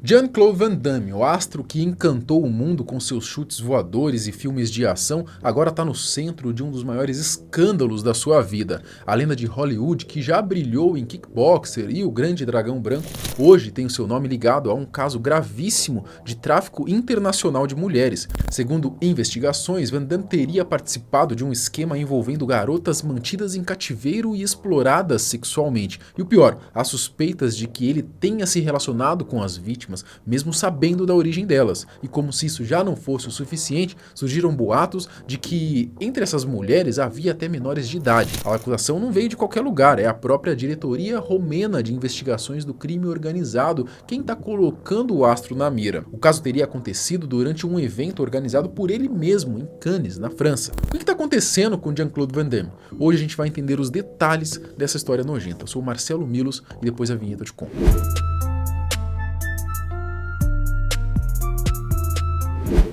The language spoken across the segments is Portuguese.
Jean-Claude Van Damme, o astro que encantou o mundo com seus chutes voadores e filmes de ação, agora está no centro de um dos maiores escândalos da sua vida. A lenda de Hollywood, que já brilhou em Kickboxer e O Grande Dragão Branco, hoje tem o seu nome ligado a um caso gravíssimo de tráfico internacional de mulheres. Segundo investigações, Van Damme teria participado de um esquema envolvendo garotas mantidas em cativeiro e exploradas sexualmente. E o pior, há suspeitas de que ele tenha se relacionado com as vítimas, mesmo sabendo da origem delas. E como se isso já não fosse o suficiente, surgiram boatos de que entre essas mulheres havia até menores de idade. A acusação não veio de qualquer lugar, é a própria diretoria romena de investigações do crime organizado quem está colocando o astro na mira. O caso teria acontecido durante um evento organizado por ele mesmo em Cannes, na França. O que está acontecendo com Jean-Claude Van Damme? Hoje a gente vai entender os detalhes dessa história nojenta. Eu sou o Marcelo Milos e depois a vinheta eu te conto.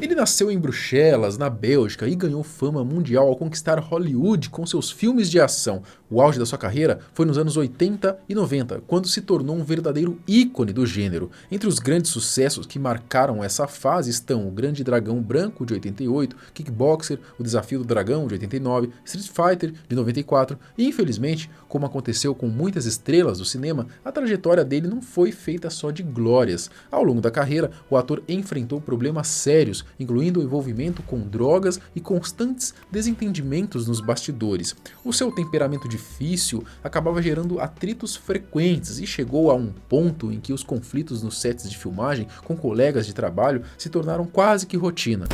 Ele nasceu em Bruxelas, na Bélgica, e ganhou fama mundial ao conquistar Hollywood com seus filmes de ação. O auge da sua carreira foi nos anos 80 e 90, quando se tornou um verdadeiro ícone do gênero. Entre os grandes sucessos que marcaram essa fase estão O Grande Dragão Branco, de 88, Kickboxer, O Desafio do Dragão, de 89, Street Fighter, de 94, e infelizmente, como aconteceu com muitas estrelas do cinema, a trajetória dele não foi feita só de glórias. Ao longo da carreira, o ator enfrentou problemas sérios, incluindo o envolvimento com drogas e constantes desentendimentos nos bastidores. O seu temperamento difícil acabava gerando atritos frequentes e chegou a um ponto em que os conflitos nos sets de filmagem com colegas de trabalho se tornaram quase que rotina.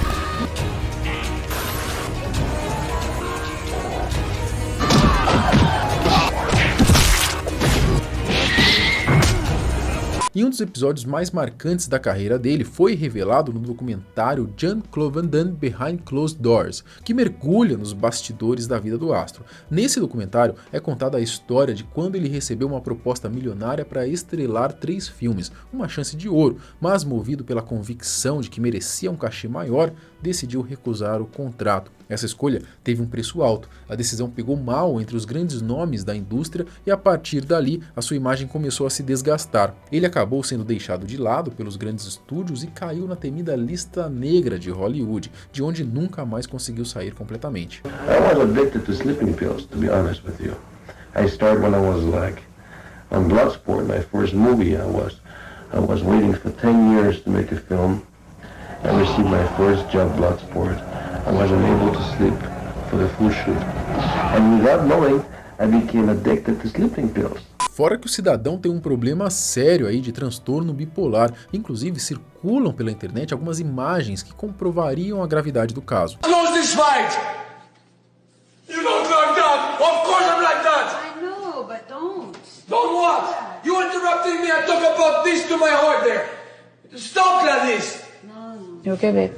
E um dos episódios mais marcantes da carreira dele foi revelado no documentário Jean-Claude Van Damme Behind Closed Doors, que mergulha nos bastidores da vida do astro. Nesse documentário é contada a história de quando ele recebeu uma proposta milionária para estrelar 3 filmes, uma chance de ouro, mas movido pela convicção de que merecia um cachê maior, decidiu recusar o contrato. Essa escolha teve um preço alto, a decisão pegou mal entre os grandes nomes da indústria e a partir dali a sua imagem começou a se desgastar. Ele acabou sendo deixado de lado pelos grandes estúdios e caiu na temida lista negra de Hollywood, de onde nunca mais conseguiu sair completamente. I was addicted to sleeping pills, to be honest with you. I started when I was like on Bloodsport, my first movie. I was waiting for 10 years to make a film. I received my first job, Bloodsport. I wasn't able to sleep for the full shoot. And without knowing, I became addicted to sleeping pills. Fora que o cidadão tem um problema sério aí de transtorno bipolar. Inclusive circulam pela internet algumas imagens que comprovariam a gravidade do caso. Lose this fight! You look like that! Of course I'm like that! I know, but don't. Don't what? You interrupting me, I talk about this to my heart there! Stop, Gladys! No. You okay, babe?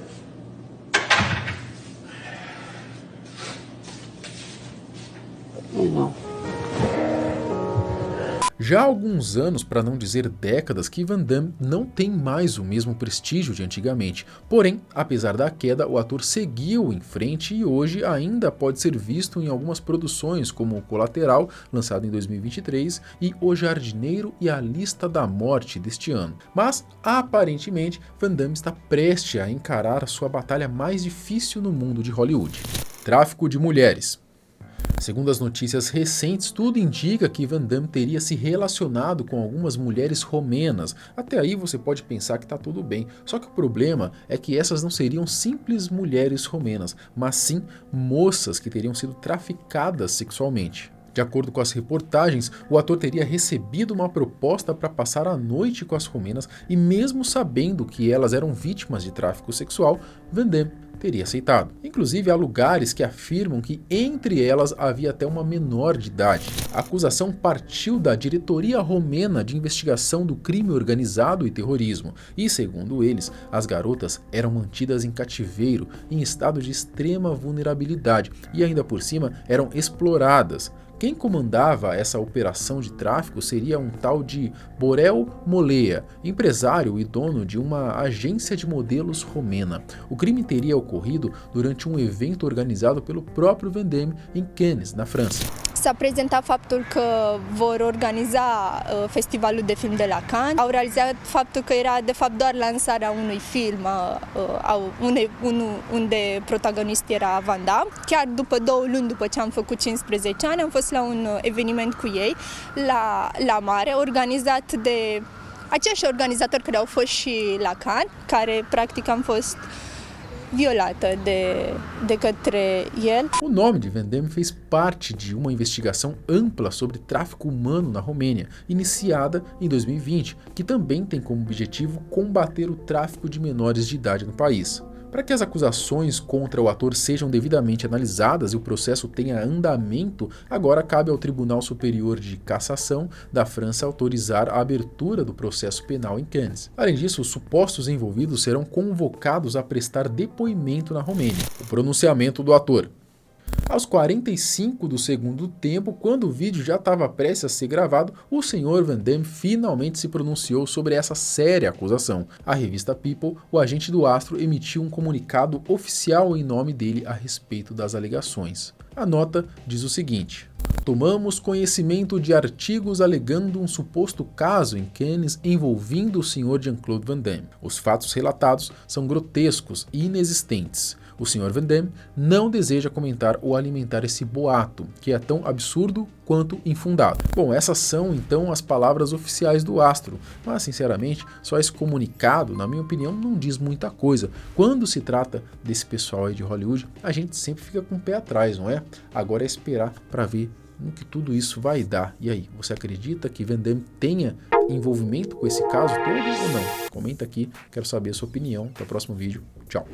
Não. Já há alguns anos, para não dizer décadas, que Van Damme não tem mais o mesmo prestígio de antigamente. Porém, apesar da queda, o ator seguiu em frente e hoje ainda pode ser visto em algumas produções como O Colateral, lançado em 2023, e O Jardineiro e a Lista da Morte deste ano. Mas, aparentemente, Van Damme está prestes a encarar a sua batalha mais difícil no mundo de Hollywood: tráfico de mulheres. Segundo as notícias recentes, tudo indica que Van Damme teria se relacionado com algumas mulheres romenas. Até aí você pode pensar que está tudo bem, só que o problema é que essas não seriam simples mulheres romenas, mas sim moças que teriam sido traficadas sexualmente. De acordo com as reportagens, o ator teria recebido uma proposta para passar a noite com as romenas e mesmo sabendo que elas eram vítimas de tráfico sexual, Van Damme teria aceitado. Inclusive há lugares que afirmam que entre elas havia até uma menor de idade. A acusação partiu da diretoria romena de investigação do crime organizado e terrorismo e, segundo eles, as garotas eram mantidas em cativeiro em estado de extrema vulnerabilidade e ainda por cima eram exploradas. Quem comandava essa operação de tráfico seria um tal de Borel Molea, empresário e dono de uma agência de modelos romena. O crime teria ocorrido durante um evento organizado pelo próprio Van Damme em Cannes, na França. S-a prezentat faptul că vor organiza festivalul de film de la Cannes. Au realizat faptul că era de fapt doar lansarea unui film unde protagonist era Van Damme. Chiar după 2 luni după ce am făcut 15 ani, am fost la un eveniment cu ei la mare, organizat de aceiași organizatori care au fost și la Cannes, care practic am fost violată de către el. O nome de Van Damme fez parte de uma investigação ampla sobre tráfico humano na Romênia, iniciada em 2020, que também tem como objetivo combater o tráfico de menores de idade no país. Para que as acusações contra o ator sejam devidamente analisadas e o processo tenha andamento, agora cabe ao Tribunal Superior de Cassação da França autorizar a abertura do processo penal em Cannes. Além disso, os supostos envolvidos serão convocados a prestar depoimento na Romênia. O pronunciamento do ator. Aos 45 do segundo tempo, quando o vídeo já estava prestes a ser gravado, o Sr. Van Damme finalmente se pronunciou sobre essa séria acusação. A revista People, o agente do astro, emitiu um comunicado oficial em nome dele a respeito das alegações. A nota diz o seguinte: tomamos conhecimento de artigos alegando um suposto caso em Cannes envolvendo o Sr. Jean-Claude Van Damme. Os fatos relatados são grotescos e inexistentes. O Sr. Van Damme não deseja comentar ou alimentar esse boato, que é tão absurdo quanto infundado. Bom, essas são então as palavras oficiais do astro, mas sinceramente, só esse comunicado, na minha opinião, não diz muita coisa. Quando se trata desse pessoal aí de Hollywood, a gente sempre fica com o pé atrás, não é? Agora é esperar para ver no que tudo isso vai dar. E aí, você acredita que Van Damme tenha envolvimento com esse caso todo ou não? Comenta aqui, quero saber a sua opinião. Até o próximo vídeo. Tchau!